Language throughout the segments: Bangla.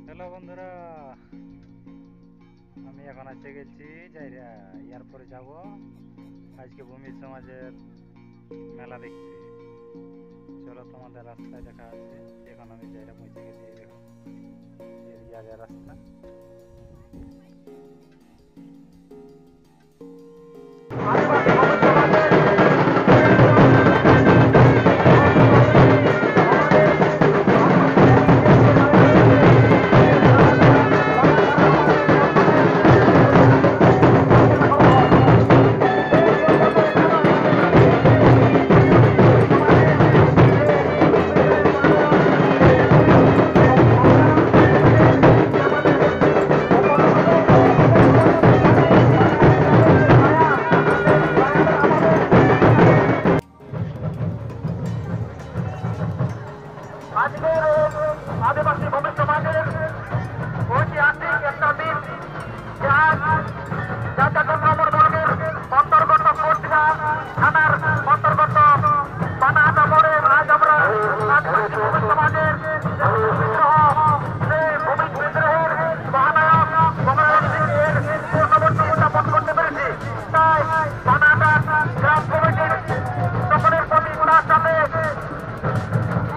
হ্যালো বন্ধুরা, আমি এখন আসতে গেছি যাইরা এরপরে যাব আজকে ভূমি সমাজের মেলা দেখতে। চলো তোমাদের রাস্তায় দেখা আছে। এখন আমি যাইরা পৌঁছে গেছি, এই দেখো এই রাস্তা। আজকের আদিবাসী ভূমি সমাজের ঐতিহাসিক একটা দিন, জাতীয় নম্বর বর্গের অন্তর্গত কোটরা থানার অন্তর্গত বানাহাটা মোড়ে আজ আমরা আদিবাসী ভূমি সমাজের বিদ্রোহ, সেই ভূমি বিদ্রোহের মহানায়ক কমলারাম সিং এর পূর্ণবর্তী উদযাপন করতে পেরেছি। তাই বানাহাটা গ্রাম কমিটির সকলের প্রতি তার সাথে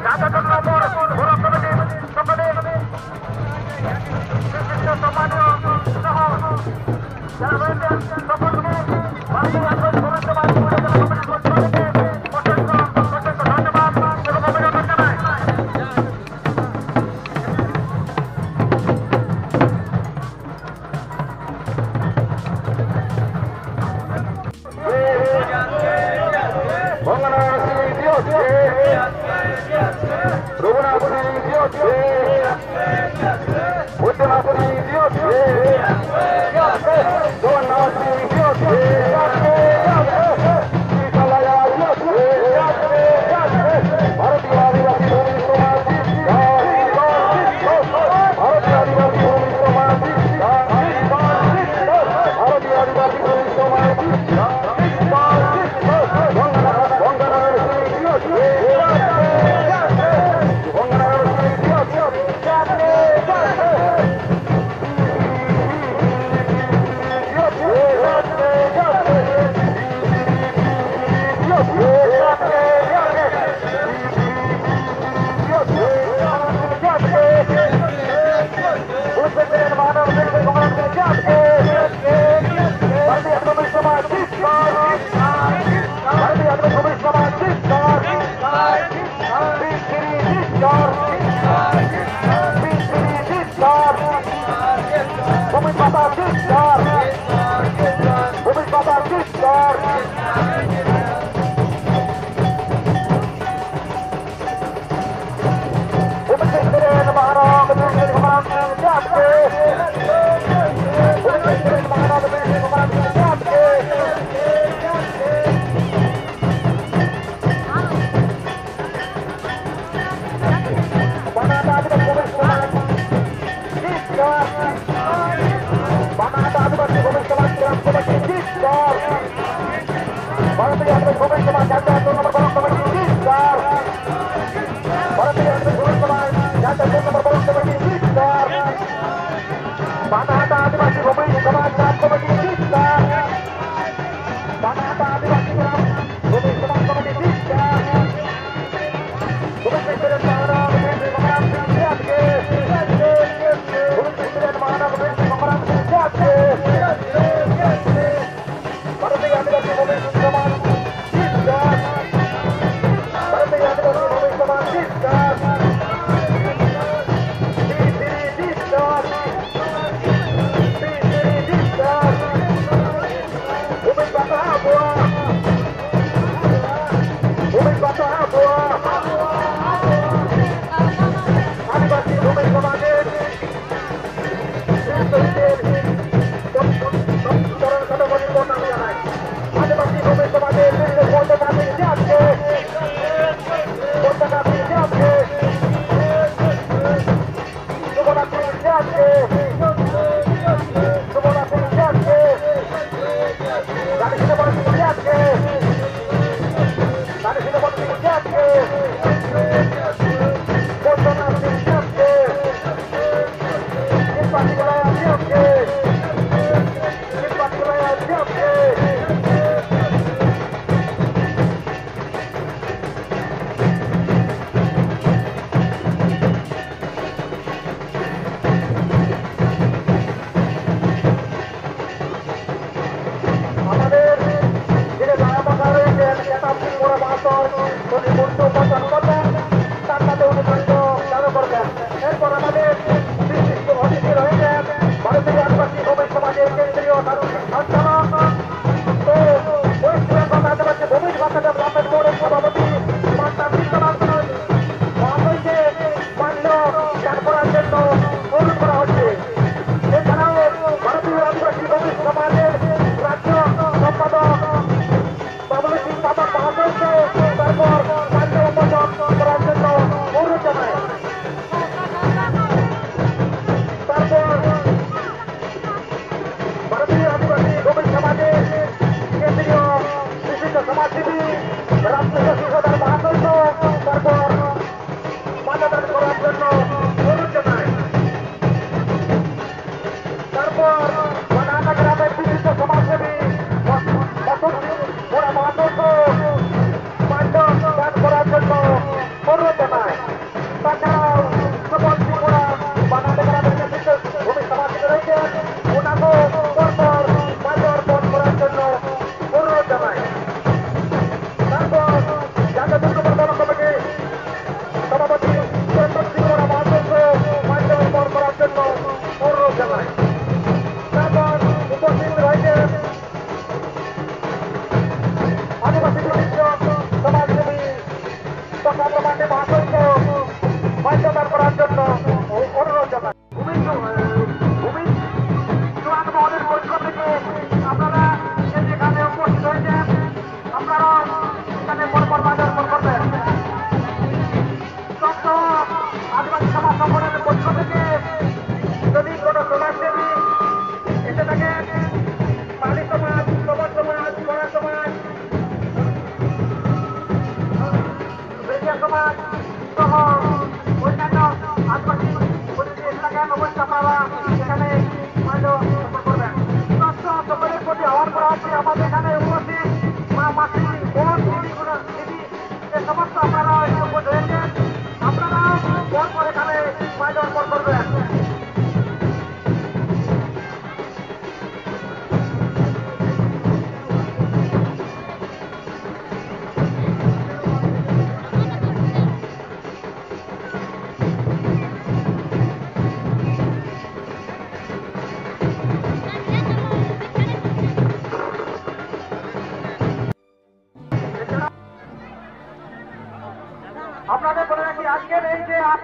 জাতীয় নম্বর ভোলা কমিটির সকলের বিশিষ্ট সম্মানীয় সহ যারা রয়েছেন সকলকে ভারতীয় আদিবাসী ভূমি সমাজ কমিটির পক্ষ থেকে অসংখ্য ধন্যবাদ এবং অভিনন্দন জানাই।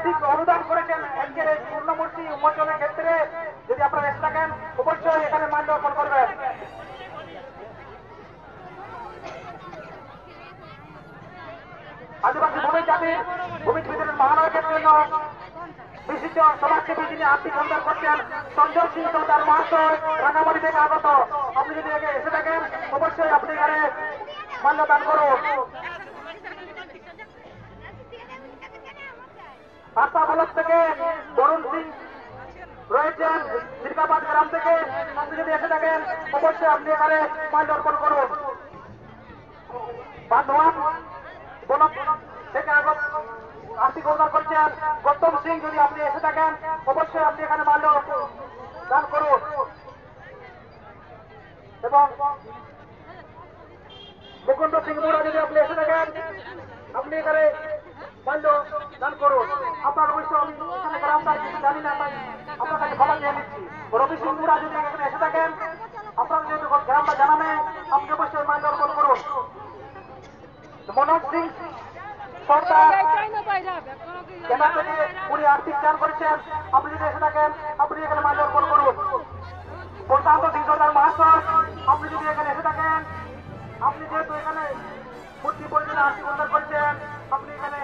আর্থিক অনুদান করেছেন আজকের এই পূর্ণমূর্তি উন্মোচনের ক্ষেত্রে, যদি আপনারা এসে থাকেন অবশ্যই এখানে মাল্যার্পণ করবেন। আদিবাসী ভূমি জাতির ভূমিজীবীদের মহানায়কের জন্য বিশিষ্ট সমাজসেবী যিনি আর্থিক অনুদান করছেন সঞ্জয় সিং চৌধুরী মাহাতো রাঙামাটি থেকে আগত। আপনি যদি এসে থাকেন অবশ্যই আপনি এখানে মাল্যদান করুন। আস্থা ব্লক থেকে বরুণ সিং রয়েছেন দীর্ঘাবাদ গ্রাম থেকে, আপনি যদি এসে থাকেন অবশ্যই আপনি এখানে মাল্যার্পণ করুন। বান্ধবান ব্লক থেকে আগত আর্থিক অনুদান করছেন গৌতম সিং, যদি আপনি এসে থাকেন অবশ্যই আপনি এখানে মাল্য দান করুন। এবং মুকুন্দ সিং মুড়া, যদি আপনি এসে থাকেন আপনি এখানে মাল্য দান করুন। আপনার অবশ্য আমি এখানে গ্রামটা কিছু জানি না, তাই আপনার কাছে ক্ষমা চেয়ে নিচ্ছি। রবি সিং মুড়া যদি এখানে এসে থাকেন, আপনার যেহেতু গ্রামটা জানাবে আপনি অবশ্যই মাল্য অর্পণ করুন। মনোজ সিং কেনা থেকে উনি আর্থিক দান করেছেন, আপনি যদি এসে থাকেন আপনি এখানে মাল্যার্পণ করুন। প্রশান্ত সিং চৌধুরী মাহাতো, আপনি যদি এখানে এসে থাকেন, আপনি যেহেতু এখানে মূর্তি পরিচালনা আর্থিক অনুদান করেছেন, আপনি এখানে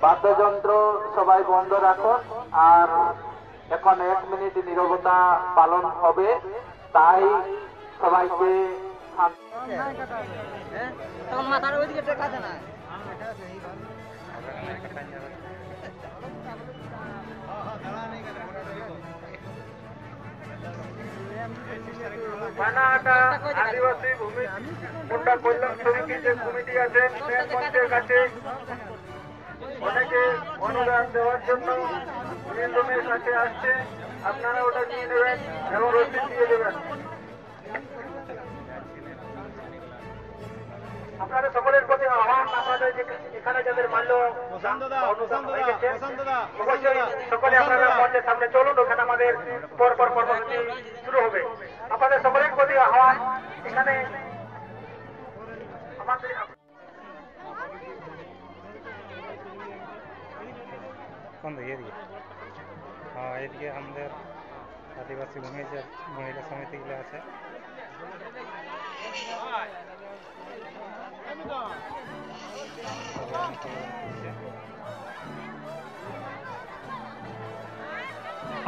বাদ্যযন্ত্র সবাই বন্ধ রাখুন। আর এখন 1 মিনিট নীরবতা পালন হবে, তাই সবাইকে মাথার ওইদিকে টেকাতে না। পানাহাটা আদিবাসী ভূমি মুন্ডা কল্যাণ সমিতি যে কমিটি আছে মেন মঞ্চের কাছে অনেকে অনুদান দেওয়ার জন্য মেন রুমের কাছে আসছে, আপনারা ওটা নিয়ে নেবেন এবং রসিদ দিয়ে দেবেন। আপনাদের সকলের প্রতি আহ্বান, আপনাদের এখানে যাদের মাল্য অনুদান হয়ে গেছে অবশ্যই সকলে আপনারা মঞ্চের সামনে চলুন, ওখানে আমাদের পরপর কর্মসূচি শুরু হবে। আপনাদের সকলের প্রতি আহ্বান, এখানে আমাদের এদিকে হ্যাঁ এদিকে আমাদের আদিবাসী ভূমি যে মহিলা সমিতিগুলো আছে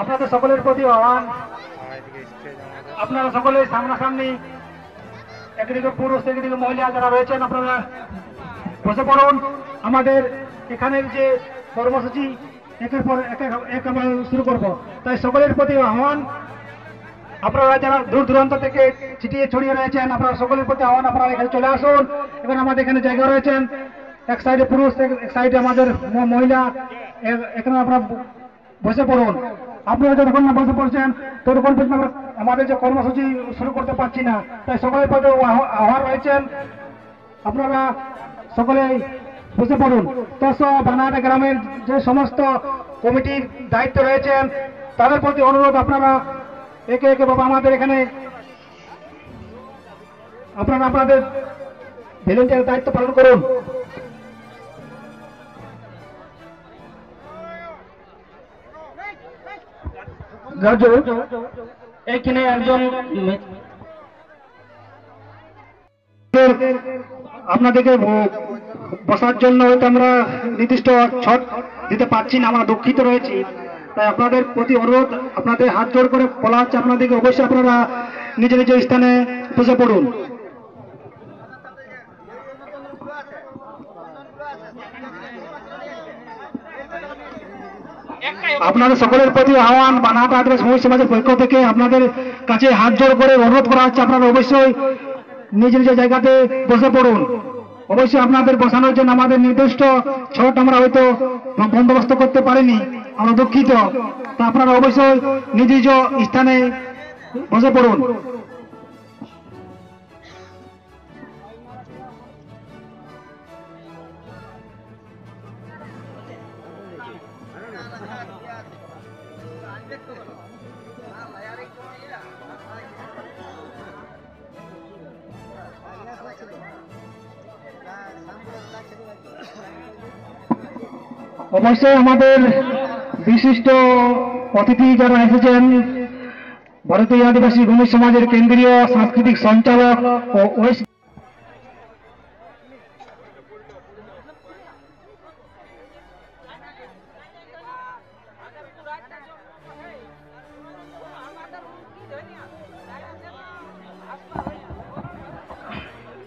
আপনাদের সকলের প্রতি আহ্বান, এদিকে স্টেজ আমাদের আপনারা সকলে সামনাসামনি একদিকে পুরুষ একদিকে মহিলা যারা রয়েছেন আপনারা বসে পড়ুন। আমাদের এখানের যে কর্মসূচি একের পর এক আমরা শুরু করব, তাই সকলের প্রতি আহ্বান, আপনারা যারা দূর দূরান্ত থেকে ছিটিয়ে ছড়িয়ে রয়েছেন আপনারা সকলের প্রতি আহ্বান, আপনারা এখানে চলে আসুন। এখানে আমাদের এখানে জায়গা রয়েছেন, এক সাইডে পুরুষ এক সাইডে আমাদের মহিলা, এখানে আপনারা বসে পড়ুন। আপনারা যতক্ষণ না বসে পড়ছেন ততক্ষণ পর্যন্ত আমরা আমাদের যে কর্মসূচি শুরু করতে পারছি না। তাই সকলের পথে আহ্বান রয়েছেন, আপনারা সকলেই বসে পড়ুন। তৎসহ বানাহাটা গ্রামের যে সমস্ত কমিটির দায়িত্ব রয়েছেন তাদের প্রতি অনুরোধ, আপনারা একে একে বাবা আমাদের এখানে আপনারা আপনাদের ভলেন্টিয়ার দায়িত্ব পালন করুন। এখানে একজন আপনাদেরকে বসার জন্য হয়তো আমরা নির্দিষ্ট ছট দিতে পারছি না, আমরা দুঃখিত রয়েছি। তাই আপনাদের প্রতি অনুরোধ, আপনাদের হাত জোড় করে বলা হচ্ছে আপনাদেরকে অবশ্যই আপনারা নিজ নিজ স্থানে বসে পড়ুন। আপনাদের সকলের প্রতি আহ্বান, বানাহাটা আদিবাসী ভূমি সমাজের পক্ষ থেকে আপনাদের কাছে হাত জোড় করে অনুরোধ করা হচ্ছে, আপনারা অবশ্যই নিজ নিজ জায়গাতে বসে পড়ুন। অবশ্যই আপনাদের বসানোর জন্য আমাদের নির্দিষ্ট ছট আমরা হয়তো বন্দোবস্ত করতে পারিনি, আমরা দুঃখিত। তা আপনারা অবশ্যই নিজ নিজ স্থানে বসে পড়ুন। অবশ্যই আমাদের বিশিষ্ট অতিথি যারা এসেছেন, ভারতীয় আদিবাসী ভূমি সমাজের কেন্দ্রীয় সাংস্কৃতিক সঞ্চালক ও ওয়েস্ট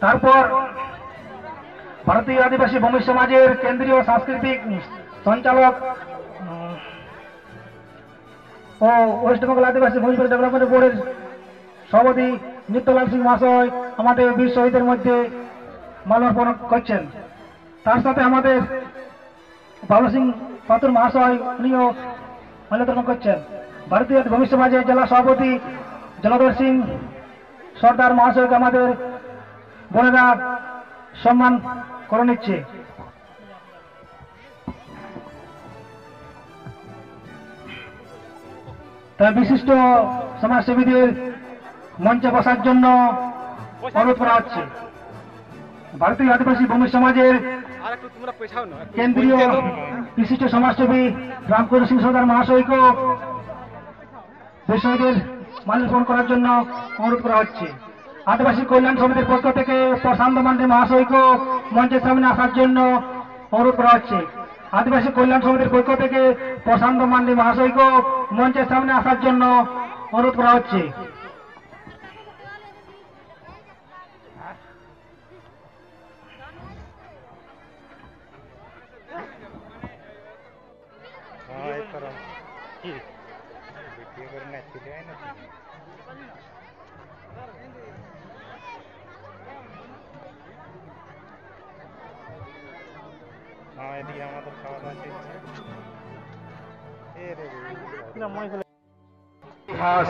তারপর ভারতীয় আদিবাসী ভূমি সমাজের কেন্দ্রীয় সাংস্কৃতিক সঞ্চালক ও ওয়েস্ট বেঙ্গল আদিবাসী ভূমি ডেভেলপমেন্ট বোর্ডের সভাপতি নিত্যলাল সিং মহাশয় আমাদের বীর শহীদের মধ্যে মাল্যার্পণ করছেন। তার সাথে আমাদের বাবলু সিং পাতুর মহাশয় উনিও মাল্যার্পণ করছেন। ভারতীয় ভূমি সমাজের জেলা সভাপতি জলাধর সিং সর্দার মহাশয়কে আমাদের বোনেরা সম্মান করে নিচ্ছে। তাই বিশিষ্ট সমাজসেবীদের মঞ্চে বসার জন্য অনুরোধ করা হচ্ছে। ভারতীয় আদিবাসী ভূমি সমাজের কেন্দ্রীয় বিশিষ্ট সমাজসেবী রামকৃষ্ণ সিং সর্দার মহাশয়কেও বিষয়দের মাল্যার্পণ করার জন্য অনুরোধ করা হচ্ছে। আদিবাসী কল্যাণ সমিতির পক্ষ থেকে প্রশান্ত মান্ডি মহাশয়কেও মঞ্চের সামনে আসার জন্য অনুরোধ করা হচ্ছে। আদিবাসী কল্যাণ সমিতির পক্ষ থেকে প্রশান্ত মান্ডি মহাশয়কেও মঞ্চের সামনে আসার জন্য অনুরোধ করা হচ্ছে। এদিকে আমাদের খাওয়া দাওয়া চলছে। ইতিহাস,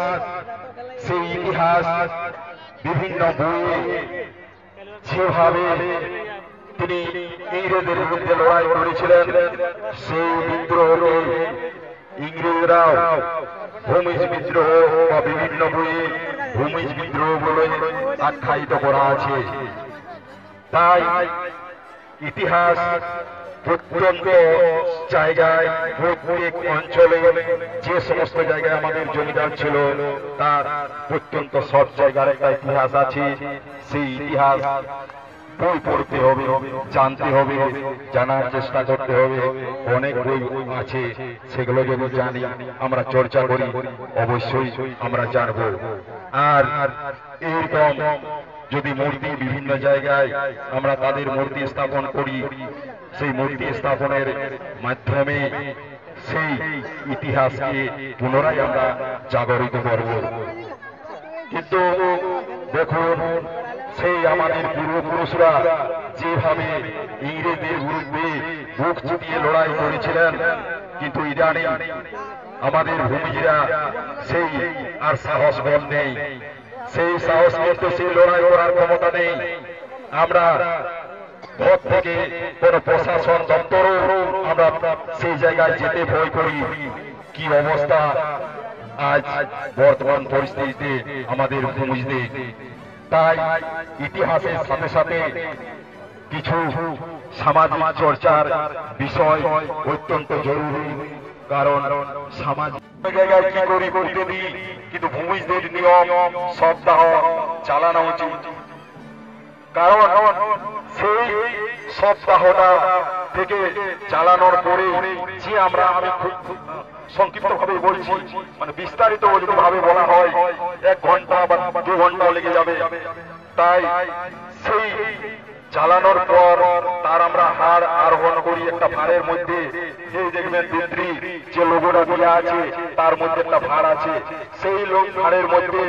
সেই ইতিহাস বিভিন্ন বইয়ে যেভাবে তিনি ইংরেজদের বিরুদ্ধে লড়াই করেছিলেন, সেই বিদ্রোহকে ইংরেজরাও ভূমিজ বিদ্রোহ বা বিভিন্ন বইয়ে ভূমিজ বিদ্রোহ বলে আখ্যায়িত করা আছে। তাই ইতিহাস প্রত্যন্ত জায়গায়, প্রত্যেক অঞ্চলে যে সমস্ত জায়গায় আমাদের জমিদার ছিল তার প্রত্যন্ত সব জায়গার একটা ইতিহাস আছে। সেই ইতিহাস বই পড়তে হবে, জানতে হবে, জানার চেষ্টা করতে হবে। অনেক বই আছে, সেগুলো যদি জানি, আমরা চর্চা করি, অবশ্যই আমরা জানবো। আর এইরকম যদি মূর্তি বিভিন্ন জায়গায় আমরা তাদের মূর্তি স্থাপন করি, সেই মূর্তি স্থাপনের মাধ্যমে সেই ইতিহাসকে পুনরায় আমরা জাগরিত করব। কিন্তু দেখুন, সেই আমাদের পূর্বপুরুষরা যেভাবে ইংরেজদের বিরুদ্ধে বুক চিতিয়ে লড়াই করেছিলেন, কিন্তু ইদানিং আমাদের ভূমিজীরা সেই আর সাহস বল নেই, সেই সাহস কিন্তু সেই লড়াই করার ক্ষমতা নেই। আমরা ঘর থেকে কোন প্রশাসন দপ্তরও আমরা সেই জায়গায় যেতে ভয় করি। কি অবস্থা আজ বর্তমান পরিস্থিতিতে আমাদের ভূমিজদের। তাই ইতিহাসের সাথে সাথে কিছু সামাজিক চর্চার বিষয় অত্যন্ত জরুরি, কারণ সামাজিক জায়গায় কি করি করতে দিই, কিন্তু ভূমিজদের নিয়ম সপ্তাহ চালানো উচিত। কারণ সেই সপ্তাহটা থেকে চালানোর পরে যে আমি খুব সংক্ষিপ্ত ভাবে বলছি, মানে বিস্তারিত ভাবে বলা হয় 1 ঘন্টা বা 2 ঘন্টা লেগে যাবে। তাই সেই চালানোর পর তার আমরা হাড় আরোহণ করি একটা ভাড়ের মধ্যে। এই দেখবেন বিদ্রি যে লোগোটা দেওয়া আছে তার মধ্যে একটা ভাড় আছে, সেই ভাড়ের মধ্যে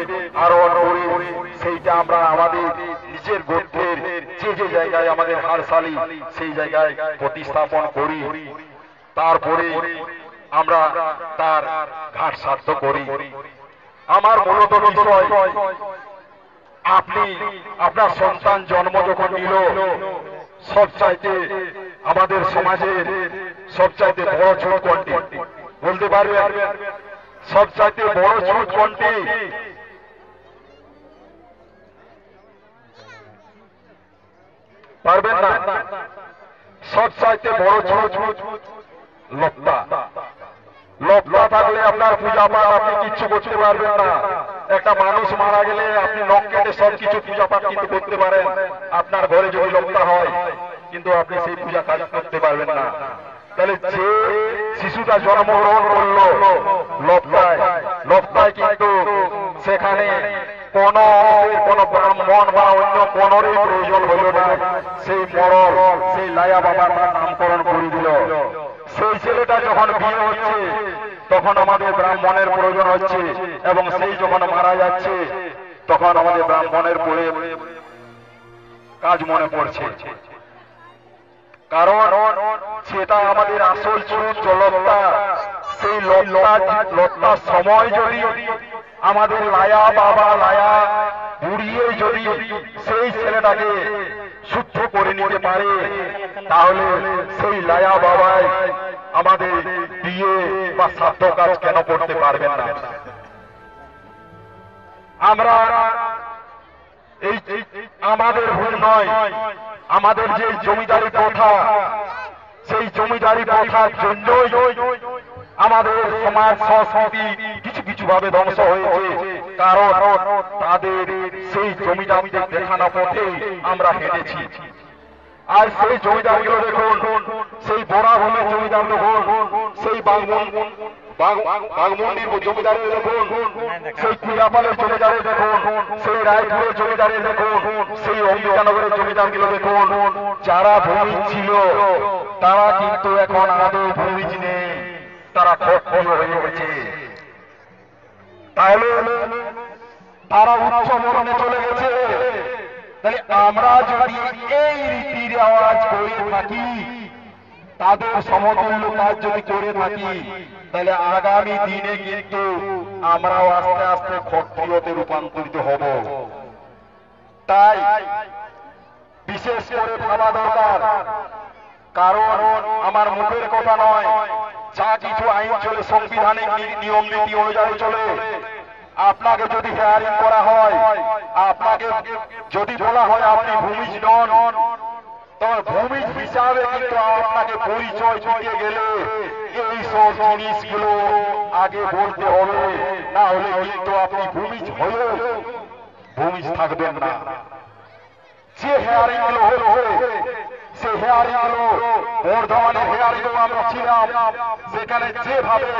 আরোহণ করি। সেইটা আমরা আমাদের নিজের গোত্রের যে জায়গায় আমাদের হাড়শালী সেই জায়গায় প্রতিস্থাপন করি। তারপরে আমরা তার ঘাট সাধ্য করি। আমার মূলত বিষয়, আপনি আপনার সন্তান জন্ম যখন নিল, সবচাইতে আমাদের সমাজের সবচাইতে বড় ছুট কোনটি বলতে পারবেন? সবচাইতে বড় ছুট কোনটি? পারবেন না? সবচাইতে বড় ছুট লপ্তা। লপ্তা থাকলে আপনার পূজা পাঠ আপনি কিচ্ছু করতে পারবেন না। একটা মানুষ মারা গেলে আপনি নখ কেটে সবকিছু পূজা পাঠ কিন্তু করতে পারেন, আপনার ঘরে যদি লপ্তা হয়, কিন্তু আপনি সেই পূজা কাজ করতে পারবেন না। তাহলে যে শিশুটা জন্মগ্রহণ করলো লপ্তায় কিন্তু সেখানে কোন ব্রাহ্মণ বা অন্য কোনরই প্রয়োজন হইল না। সেই মরল সেই লায়া বাবার নামকরণ করে দিল। সেই ছেলেটা যখন বিয়ে হচ্ছে তখন আমাদের ব্রাহ্মণের প্রয়োজন হচ্ছে, এবং সেই যখন মারা যাচ্ছে তখন আমাদের ব্রাহ্মণের পরে কাজ মনে পড়ছে। কারণ সেটা আমাদের আসল লপ্তা। সেই লপ্তার সময় যদি আমাদের লায়া বাবা লায়া বুড়িয়ে যদি সেই ছেলেটাকে শুদ্ধ করে নিতে পারে, তাহলে সেই লায়া বাবাই আমাদের বিয়ে বা শ্রাদ্ধ কাজ কেন করতে পারবেন না? আমরা এই আমাদের ভুল নয়, আমাদের যে জমিদারি প্রথা, সেই জমিদারি প্রথার জন্যই আমাদের সমাজ সংস্কৃতি কিছু কিছু ভাবে ধ্বংস হয়েছে। কারণ তাদের সেই জমিদারিদের দেখানো পথে আমরা হেঁটেছি। আর সেই জমিদারগুলো দেখুন, সেই বরাভূমির জমিদার দেখুন, সেই বাগমুন্ডির জমিদারের দেখুন, সেই কুড়াপালের জমিদারের দেখুন, সেই রায়পুরের জমিদারের দেখুন, সেই অম্বিকানগরের জমিদারগুলো দেখুন। যারা ভূমিজ ছিল তারা কিন্তু এখন আদৌ ভূমিজ নেই, তারা ক্ষত্রিয় হয়ে গেছে। তাহলে তারা উচ্চ মরণে চলে গেছে। তাহলে আমরা যদি এই রীতি রেওয়াজ করে থাকি, তাদের সমতুল্য কাজ যদি করে থাকি, তাহলে আগামী দিনে কিন্তু আমরাও আস্তে আস্তে ক্ষত্রিয়তে রূপান্তরিত হব। তাই বিশেষ করে ভাবা দরকার। কারণ আমার মুখের কথা নয়, যা কিছু আইন চলে সাংবিধানিক নিয়ম নীতি অনুযায়ী চলে। আপনাকে যদি হেয়ারিং করা হয়, আপনাকে যদি বলা হয় আপনি ভূমিজ নন, তবে ভূমিজ হিসাবে কিন্তু আপনাকে পরিচয় দিতে গেলে এই সব জিনিসগুলো আগে বলতে হবে, না হলে কিন্তু আপনি ভূমিজ হয়েও ভূমিজ থাকবেন না। যে হেয়ারিং গুলো হলো সেই হেয়ারিং গুলো বর্ধমানের হেয়ারিং আমরা ছিলাম, সেখানে যেভাবে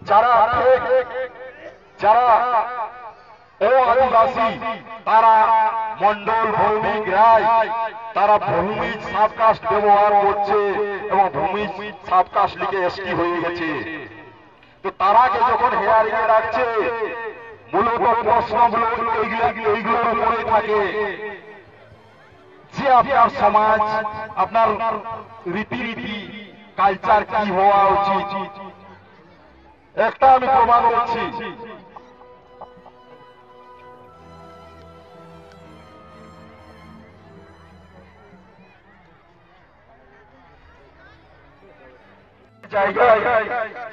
যারা ও আদিবাসী, তারা মন্ডল ভৌমিক রায়, তারা ভূমিজ সাবকাস্ট ব্যবহার করছে এবং ভূমিজ সাবকাস্ট লিখে এসটি হয়ে গেছে। তো তারাকে যখন হেয়ারিং এ রাখছে, মূলত প্রশ্নগুলো এইগুলোর উপরে থাকে যে আপনার সমাজ, আপনার রীতিনীতি, কালচার কি হওয়া উচিত। একটা আমি প্রমাণ দিচ্ছি। জায়গায়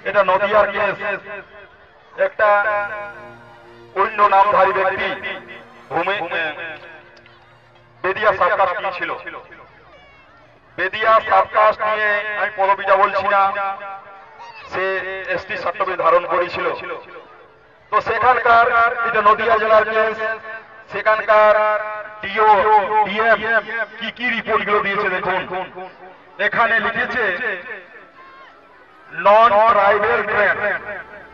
এটা নদিয়ার কেস, একটা অন্য নামধারী ব্যক্তি বেদিয়া সার্কাস নিয়েছিল। বেদিয়া সার্কাস নিয়ে আমি পদবিটা বলছি না, সে এসটি সার্টিফিকেট ধারণ করেছিল। তো সেখানকার এটা নদিয়া জেলার কেস, সেখানকার ডিও ডিএম কি রিপোর্ট গুলো দিয়েছে দেখুন। এখানে লিখেছে নন ট্রাইবেল ট্রেন,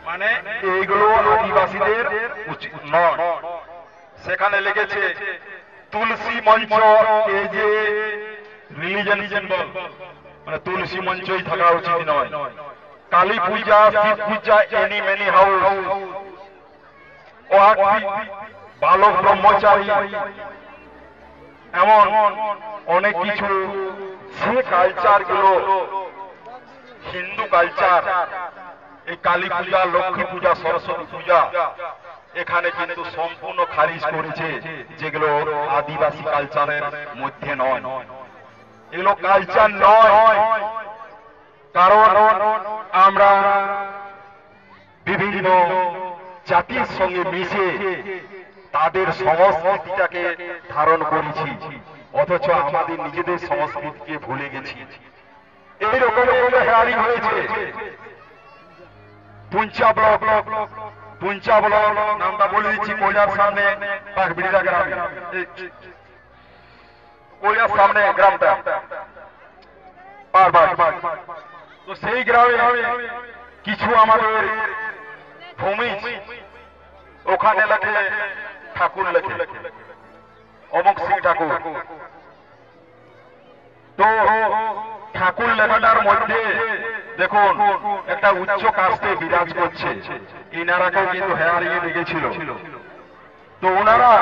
মানে এইগুলো আদিবাসীদের নন। সেখানে লিখেছে তুলসী মঞ্চ এই যে রিলিজন সিম্বল, মানে তুলসী মঞ্চই থাকা উচিত নয়। কালী পূজা, শিব পূজা, এনি মেনি হাউস, বালক ব্রহ্মচারী, এমন অনেক কিছু যে কালচার গুলো হিন্দু কালচার, এই কালী পূজা, লক্ষ্মী পূজা, সরস্বতী পূজা, এখানে কিন্তু সম্পূর্ণ খারিজ করেছে, যেগুলো আদিবাসী কালচারের মধ্যে নয়। এগুলো কালচার নয়, কারণ আমরা বিভিন্ন জাতির সঙ্গে মিশে তাদের সংস্কৃতিটাকে ধারণ করেছি, অথচ আমাদের নিজেদের সংস্কৃতিকে ভুলে গেছি। এইরকম একটা হেয়ারিং হয়েছে পুঞ্চা ব্লক, পুঞ্চা ব্লক নামটা বলে দিচ্ছি, কৈলার সামনে বাঘবিড়িয়া গ্রামে, কৈলার সামনে গ্রামটা পারবার। তো সেই গ্রামে কিছু আমাদের ভূমি, ওখানে লেখে ঠাকুর, লেখে অমুক সিং ঠাকুর। তো ঠাকুর লেখাটার মধ্যে দেখুন একটা উচ্চ কাস্টে বিরাজ করছে। ইনারাকেও কিন্তু হেয়ারিং এ লেগেছিল। তো ওনারা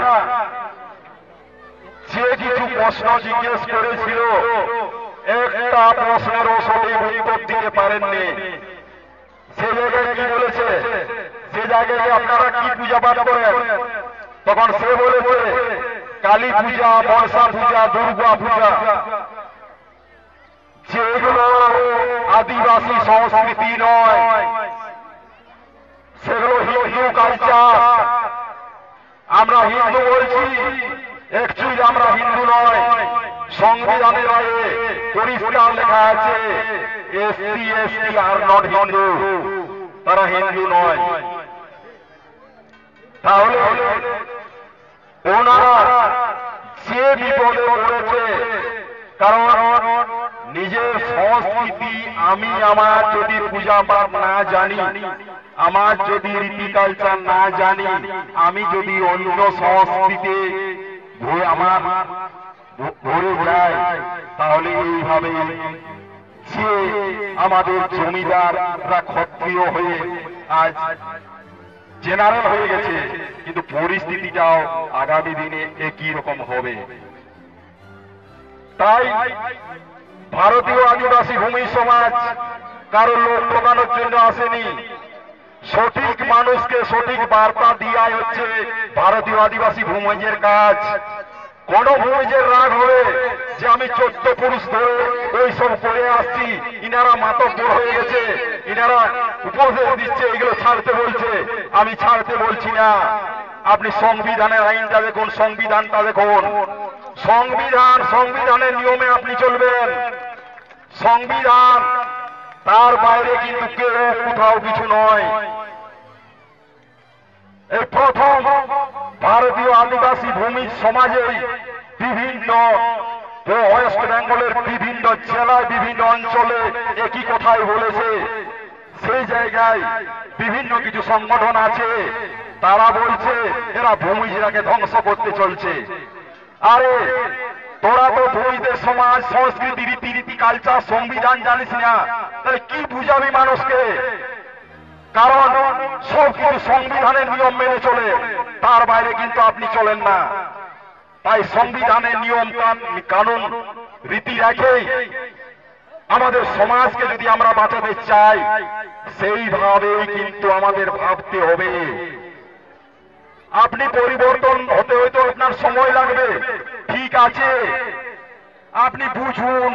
যে কিছু প্রশ্ন জিজ্ঞেস করেছিল, একটা প্রশ্নেরও সঠিক উত্তর দিতে পারেননি। সে জায়গায় কি বলেছে, সে জায়গায় আপনারা কি পূজা পাঠ করেন, তখন সে বলেছে কালী পূজা, মনসা পূজা, দুর্গা পূজা, যেগুলো আদিবাসী সংস্কৃতি নয়, সেগুলো হিন্দু কালচার। আমরা হিন্দু বলছি, অ্যাকচুয়ালি আমরা হিন্দু নয়। সংবিধানের আগে পরিষ্কার লেখা আছে SC ST are not Hindu, তারা হিন্দু নয়। তাহলে ওনারা যে বিপদে পড়েছে, কারণ নিজের সংস্কৃতি, আমি আমার যদি পূজা পাঠ না জানি, আমার যদি রীতি কালচার না জানি, আমি যদি অন্য সংস্কৃতি আমার ভরে যায়, তাহলে এইভাবে যে আমাদের জমিদাররা ক্ষত্রিয় হয়ে আজ জেনারেল হয়ে গেছে, কিন্তু পরিস্থিতিটাও আগামী দিনে একই রকম হবে। তাই ভারতীয় আদিবাসী ভূমি সমাজ কারো লোক ঠকানোর জন্য আসেনি। সঠিক মানুষকে সঠিক বার্তা দেওয়াই হচ্ছে ভারতীয় আদিবাসী ভূমিজের কাজ। কোন ভূমিজের রাগ হবে যে আমি 14 পুরুষ ধরে ওই সব করে আসছি, ইনারা মাতব্বর হয়ে গেছে, ইনারা উপদেশ দিচ্ছে, এগুলো ছাড়তে বলছে, আমি ছাড়তে বলছি না। আপনি সংবিধানের আইনটা দেখুন, সংবিধানটা দেখুন, সংবিধানের নিয়মে আপনি চলবেন। সংবিধান, তার বাইরে কিন্তু কেউ কোথাও কিছু নয়। এই প্রথম ভারতীয় আদিবাসী ভূমি সমাজে বিভিন্ন ওয়েস্ট বেঙ্গলের বিভিন্ন জেলায়, বিভিন্ন অঞ্চলে একই কথাই বলেছে। সেই জায়গায় বিভিন্ন কিছু সংগঠন আছে, তারা বলছে এরা ভূমিজীরাকে ধ্বংস করতে চলছে। আরে তোরা তো ভূমিদের সমাজ, সংস্কৃতি, রীতি কালচার, সংবিধান জানিস না, তাহলে কি বুঝাবি মানুষকে? কারণ সব কিছু সংবিধানের নিয়ম মেনে চলে, তার বাইরে কিন্তু আপনি চলেন না। তাই সংবিধানের নিয়ম কানুন রীতি রেখে আমাদের সমাজকে যদি আমরা বাঁচাতে চাই সেইভাবেই কিন্তু আমাদের ভাবতে হবে। আপনি পরিবর্তন হতে হয়তো আপনার সময় লাগবে, ঠিক আছে, আপনি বুঝুন,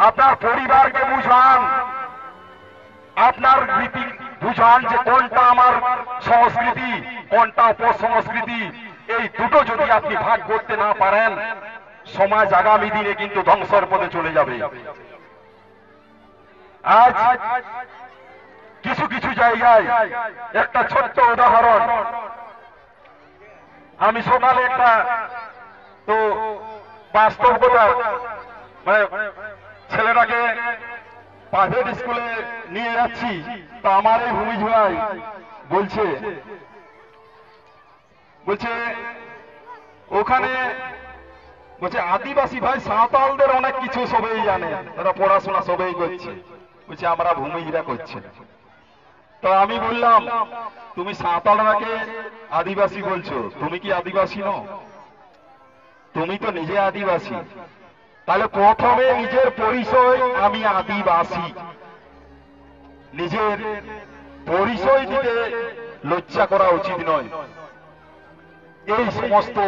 আপনার পরিবারকে বুঝান, আপনার রীতি বুঝান যে কোনটা আমার সংস্কৃতি কোনটা অপসংস্কৃতি। এই দুটো যদি আপনি ভাগ করতে না পারেন, সমাজ আগামী দিনে কিন্তু ধ্বংসের পথে চলে যাবে। আজ কিছু কিছু জায়গায় একটা ছোট্ট উদাহরণ, আমি সকালে একটা তো বাস্তব কথা, মানে ছেলেটাকে প্রাইভেট স্কুলে নিয়ে যাচ্ছি, তো আমার এই ভূমিজ ভাই বলছে ওখানে বলছে আদিবাসী ভাই সাঁওতালদের অনেক কিছু সবাই জানে, তারা পড়াশোনা সবাই করছে, বলছে আমরা ভূমিজরা করছে। তো আমি বললাম তুমি সাঁওতালরাকে আদিবাসী বলছো, তুমি কি আদিবাসী নও? তুমি তো নিজে আদিবাসী, তাহলে প্রথমে নিজের পরিচয় আমি আদিবাসী, নিজের পরিচয় দিতে লজ্জা করা উচিত নয়। এই সমস্ত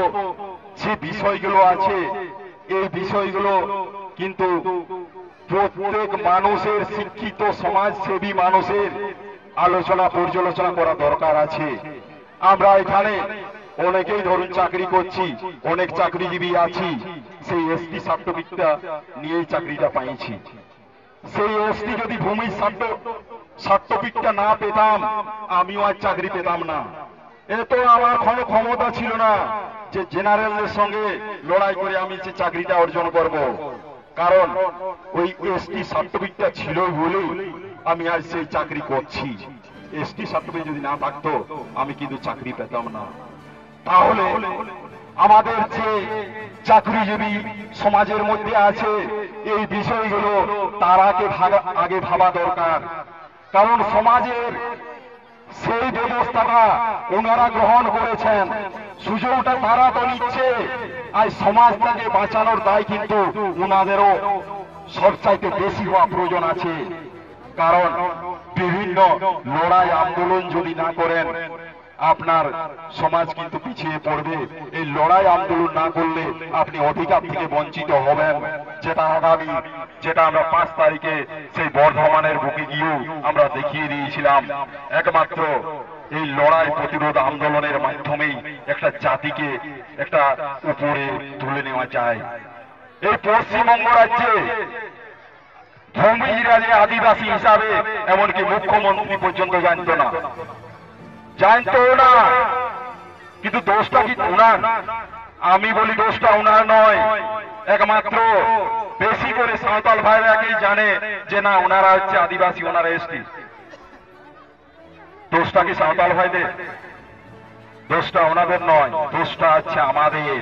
যে বিষয়গুলো আছে, এই বিষয়গুলো কিন্তু প্রত্যেক মানুষের, শিক্ষিত সমাজসেবী মানুষের আলোচনা পর্যালোচনা করা দরকার আছে। আমরা এখানে অনেকেই ধরুন চাকরি করছি, অনেক চাকরিজীবী আছি, সেই এসটি সার্টিফিকেটটা নিয়েই চাকরিটা পাইছি। সেই এসটি যদি ভূমি সার্টিফিকেটটা না পেতাম, আমিও আজ চাকরি পেতাম না। এত আমার কোনো ক্ষমতা ছিল না যে জেনারেলদের সঙ্গে লড়াই করে আমি যে চাকরিটা অর্জন করব, কারণ ওই এসটি সার্টিফিকেটটা ছিল বলেই আমি আজ সেই চাকরি করছি। এসটি সার্টিফিকেট যদি না থাকতো আমি কিন্তু চাকরি পেতাম না। তাহলে আমাদের যে চাকরিজীবী সমাজের মধ্যে আছে, এই বিষয়গুলো তার আগে ভাবা দরকার, কারণ সমাজের সেই ব্যবস্থাটা ওনারা গ্রহণ করেছেন, সুযোগটা তারা তো নিচ্ছে, আর সমাজটাকে বাঁচানোর দায় কিন্তু ওনাদেরও সবচাইতে বেশি হওয়া প্রয়োজন আছে। কারণ বিভিন্ন লড়াই আন্দোলন যদি না করেন, আপনার সমাজ কিন্তু পিছিয়ে পড়বে। এই লড়াই আন্দোলন না করলে আপনি অধিকার থেকে বঞ্চিত হবেন, যেটা আমরা 5 তারিখে সেই বর্ধমানের বুকে গিয়েও আমরা দেখিয়ে দিয়েছিলাম। একমাত্র এই লড়াই প্রতিরোধ আন্দোলনের মাধ্যমেই একটা জাতিকে একটা উপরে তুলে নেওয়া যায়। এই পশ্চিমবঙ্গ রাজ্যে ভূমিজরা যে আদিবাসী হিসাবে এমনকি মুখ্যমন্ত্রী পর্যন্ত জানতো না, কিন্তু দোষটা কি ওনার? আমি বলি দোষটা ওনার নয়, একমাত্র বেশি করে সাঁওতাল ভাইরাকেই জানে যে না ওনারা হচ্ছে আদিবাসী, ওনারা এসটি। দোষটা কি সাঁওতাল ভাইদের? দোষটা ওনাদের নয়, দোষটা হচ্ছে আমাদের।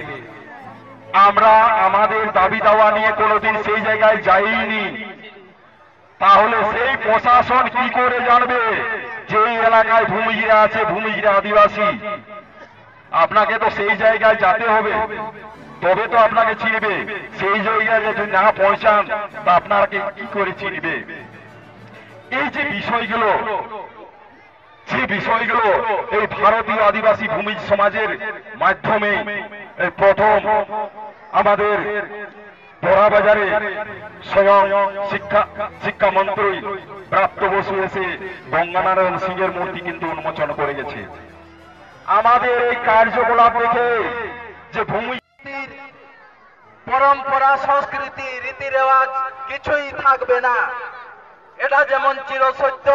আমরা আমাদের দাবি দাওয়া নিয়ে কোনোদিন সেই জায়গায় যাইনি, তাহলে সেই প্রশাসন কি করে জানবে যে এই এলাকায় ভূমিজরা আছে, ভূমিজরা আদিবাসী? আপনাকে তো সেই জায়গায় যেতে হবে, তবে তো আপনাকে চিনবে। সেই জায়গায় যদি না পৌঁছান তা আপনাকে কি করে চিনবে? এই যে বিষয়গুলো এই ভারতীয় আদিবাসী ভূমি সমাজের মাধ্যমে প্রথম আমাদের বড়াবাজারে স্বয়ং শিক্ষামন্ত্রী প্রাপ্ত বসু এসে গঙ্গানারায়ণ সিংহের মূর্তি কিন্তু উন্মোচন করে গেছে। আমাদের এই কার্যকলাপ দেখে যে ভূমি পরম্পরা, সংস্কৃতি, রীতি রেওয়াজ কিছুই থাকবে না, এটা যেমন চিরসত্য,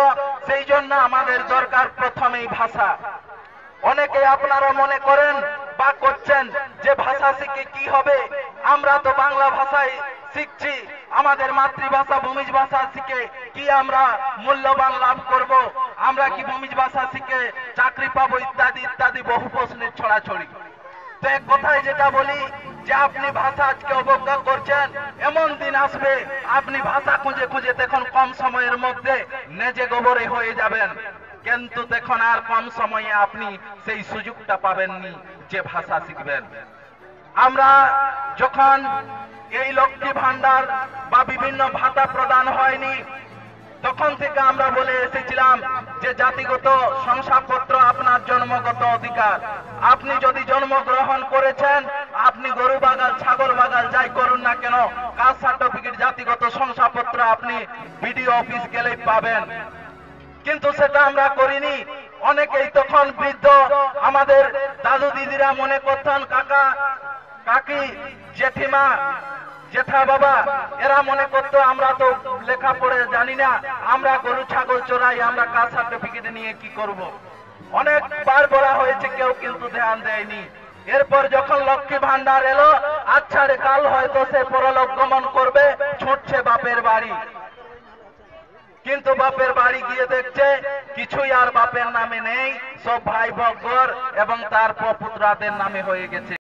সেই জন্য আমাদের দরকার প্রথমেই ভাষা। অনেকে আপনারা মনে করেন বা করছেন যে ভাষা শিখে কি হবে, আমরা তো বাংলা ভাষায় শিখছি, আমাদের মাতৃভাষা ভূমিজ ভাষা শিখে কি আমরা মূল্যবান লাভ করব, আমরা কি ভূমিজ ভাষা শিখে চাকরি পাবো, ইত্যাদি ইত্যাদি বহু প্রশ্নের ছড়াছড়ি। তো এক কথায় যেটা বলি যে আপনি ভাষা আজকে অবজ্ঞা করছেন, এমন দিন আসবে আপনি ভাষা খুঁজে খুঁজে দেখুন কম সময়ের মধ্যে নেজে গোবরে হয়ে যাবেন, কিন্তু দেখুন আর কম সময়ে আপনি সেই সুযোগটা পাবেননি যে ভাষা শিখবেন। আমরা যখন এই লক্ষ্মী ভান্ডার বা বিভিন্ন ভাতা প্রদান হয়নি, তখন থেকে আমরা বলে এসেছিলাম যে জাতিগত শংসাপত্র আপনার জন্মগত অধিকার। আপনি যদি জন্মগ্রহণ করেছেন, আপনি গরু বাগাল ছাগল বাগাল যাই করুন না কেন, কাস্ট সার্টিফিকেট জাতিগত শংসাপত্র আপনি বিডিও অফিস গেলেই পাবেন। কিন্তু সেটা আমরা করিনি। অনেকেই তখন বৃদ্ধ আমাদের দাদু দিদিরা মনে করতেন, কাকা কাকি জেঠিমা জেঠা বাবা এরা মনে করতো আমরা তো লেখা পড়ে জানি না, আমরা গরু ছাগল চড়াই, আমরা কাস্ট সার্টিফিকেট নিয়ে কি করব। অনেকবার বলা হয়েছে, কেউ কিন্তু ধ্যান দেয়নি। এরপর যখন লক্ষ্মী ভান্ডার এলো, আচ্ছা রে কাল হয়তো সে পরলোক গমন করবে, ছুটছে বাপের বাড়ি। কিন্তু বাপের বাড়ি গিয়ে দেখছে কিছুই আর বাপের নামে নেই, সব ভাই ভগ্গর এবং তার পুত্রাদের নামে হয়ে গেছে।